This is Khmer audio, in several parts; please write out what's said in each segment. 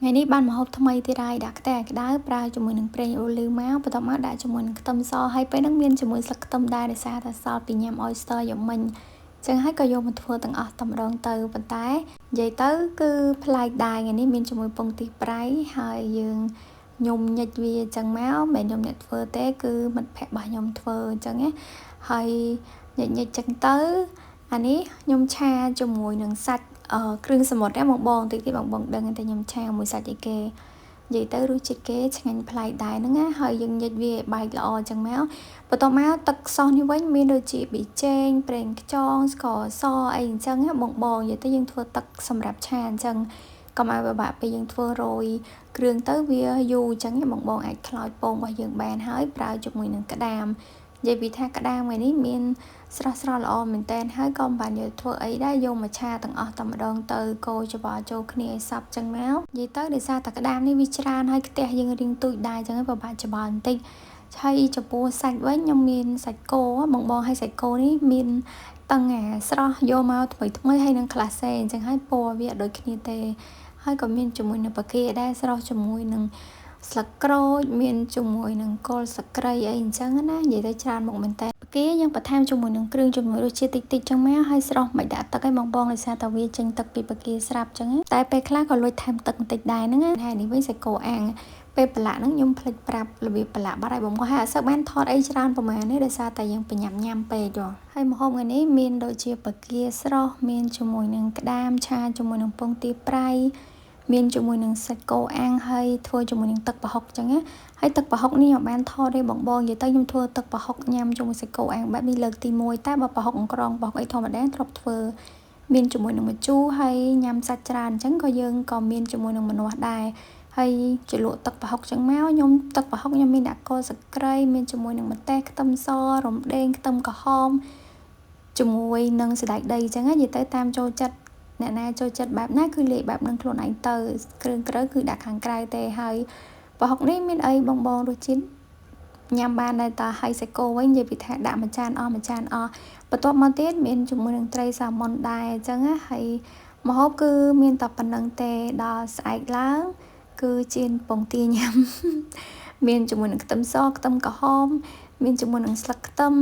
ngàyនេះបានមកហូបថ្មីទៀតហើយដាក់ខ្ទះក្តៅប្រើជាមួយនឹងប្រេងអូលីវមកបន្ទាប់មកដាក់ជាមួយនឹងខ្ទឹមសហើយពេលហ្នឹងមានជាមួយស្លឹកខ្ទឹមដែរដោយសារតែសល់ពីញ៉ាំ oyster យកមិញចឹងហើយក៏យកមកធ្វើទាំងអស់តែម្ដងទៅប៉ុន្តែនិយាយទៅគឺប្លែកដែរថ្ងៃនេះមានជាមួយពងទាប្រៃហើយយើងខ្ញុំញិចវាចឹងមកមិនខ្ញុំអ្នកធ្វើទេគឺមិត្តភ័ក្តិរបស់ខ្ញុំធ្វើអញ្ចឹងណាហើយញិចចឹងទៅអានេះខ្ញុំឆាជាមួយនឹងសាច់គ្រឿងសមុទ្រណាបងតិចទៀតបងដឹងតែខ្ញុំឆាមួយសាច់អីគេនិយាយទៅរសជាតិគេឆ្ងាញ់ប្លែកដែរហ្នឹងណាហើយយើងញិចវាបែកល្អចឹងមកបន្ទាប់មកទឹកសោសនេះវិញមានដូចជាប៊ីចេងប្រេងខ្យងស្ករសអីអញ្ចឹងណាបងនិយាយទៅយើងធ្វើទឹកសម្រាប់ឆាអញ្ចឹងកុំឲ្យពិបាកពេលយើងធ្វើរយគ្រឿងទៅវាយូរអញ្ចឹងបងអាចខ្លោចពងរបស់យើងបានហើយប្រើជាមួយនឹងក្តាមនិយាយពីថាក្តាមថ្ងៃនេះមានស្រស់ល្អមែនតើហើយក៏មិនបានយកធ្វើអីដែរយកមកឆាទាំងអស់តែម្ដងទៅកូរច្បល់ចូលគ្នាឲ្យសព្វចឹងមកនិយាយទៅដោយសារតែក្តាមនេះវាច្រើនហើយខ្ទះយើងរៀងទូចដែរចឹងពិបាកច្បល់បន្តិចហើយចំពោះសាច់វិញខ្ញុំមានសាច់គោបងហើយសាច់គោនេះមានតឹងស្រស់យកមកថ្មីហើយនឹងក្លាសេអញ្ចឹងហើយពណ៌វាដូចគ្នាទេហើយក៏មានជាមួយនឹងបាកាដែរស្រស់ជាមួយនឹងស្លឹកក្រូចមានជាមួយនឹងគល់ស្លឹកគ្រៃអីអញ្ចឹងណានិយាយទៅច្រើនមកមែនតើគេយើងបន្ថែមជាមួយនឹងគ្រឿងជាមួយរសជាតិតិចចឹងមកហើយស្រស់មិនដាក់ទឹកឲ្យបងដោយសារតែវាចេញទឹកពីបាកាស្រាប់ចឹងតែពេលខ្លះក៏លួចថែមទឹកបន្តិចដែរហ្នឹងណាហើយនេះវិញសាច់គោអាំងពេលប្រឡាក់ហ្នឹងខ្ញុំភ្លេចប្រាប់របៀបប្រឡាក់បាត់ហើយបងហើយអត់សូវបានថតអីច្រើនប្រហែលនេះដោយសារតែយើងប្រញាប់ញ៉ាំពេកហើយម្ហូបថ្ងៃនេះមានដូចជាបាកាស្រស់មានជាមួយនឹងក្តាមឆាជាមួយនឹងពងទាប្រៃមានជាមួយនឹងសាច់គោអាំងហើយធ្វើជាមួយនឹងទឹកប្រហុកចឹងណាហើយទឹកប្រហុកនេះខ្ញុំបានថតទេបងនិយាយទៅខ្ញុំធ្វើទឹកប្រហុកញ៉ាំជាមួយសាច់គោអាំងបែបនេះលើកទី1តែបើប្រហុកអង្ក្រងប្រហុកអីធម្មតាធ្លាប់ធ្វើមានជាមួយនឹងម្ជូរហើយញ៉ាំសាច់ច្រើនអញ្ចឹងក៏យើងក៏មានជាមួយនឹងម្នាស់ដែរហើយជ្រលក់ទឹកប្រហុកចឹងមកខ្ញុំទឹកប្រហុកខ្ញុំមានដាក់គល់ស្លឹកគ្រៃមានជាមួយនឹងម្ទេសខ្ទឹមសរំដេងខ្ទឹមក្រហមជាមួយនឹងសណ្តែកដីចឹងណានិយាយទៅតាមចូលចិត្តអ្នកណាចូលចិត្តបែបណាគឺលេខបែបនឹងខ្លួនឯងទៅគ្រឿងក្រៅគឺដាក់ខាងក្រៅទេហើយប្រហុកនេះមានអីបងរសជាតិញ៉ាំបានដែរតើហើយសាច់គោវិញនិយាយពីថាដាក់មួយចានអស់បន្ទាប់មកទៀតមានជាមួយនឹងត្រីសាម៉ុនដែរអញ្ចឹងណាហើយម្ហូបគឺមានតែប៉ុណ្្នឹងទេដល់ស្អែកឡើងគឺជៀនពងទាញ៉ាំមានជាមួយនឹងខ្ទឹមសខ្ទឹមក្រហមមានជាមួយនឹងស្លឹកខ្ទឹម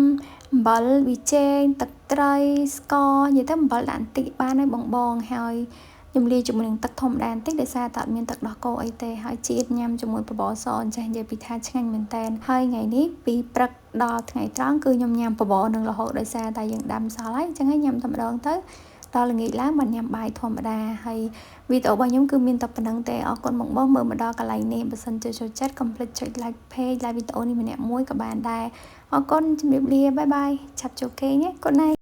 អំបិលប៊ីចេងទឹកត្រីស្ករនិយាយទៅអំបិលដាក់បន្តិចបានហើយបងហើយខ្ញុំលាយជាមួយនឹងទឹកធម្មតាបន្តិចដោយសារតែអត់មានទឹកដោះគោអីទេហើយជាតិញ៉ាំជាមួយបបរសអញ្ចឹងនិយាយពីថាឆ្ងាញ់មែនតើហើយថ្ងៃនេះពីព្រឹកដល់ថ្ងៃត្រង់គឺខ្ញុំញ៉ាំបបរនឹងរហូតដោយសារតែយើងដាំសល់ហើយអញ្ចឹងហើយញ៉ាំតែម្ដងទៅដល់ល្ងាចឡើងមកញ៉ាំបាយធម្មតាហើយវីដេអូរបស់ខ្ញុំគឺមានតែប៉ុណ្្នឹងទេអរគុណបងមើលមកដល់កន្លែងនេះបើសិនចូលចិត្តកុំភ្លេចចុច like page like វីដេអូនេះម្នាក់មួយក៏បានដែរអរគុណជម្រាបលាបាយបាយឆាប់ចូលគេងណា Good night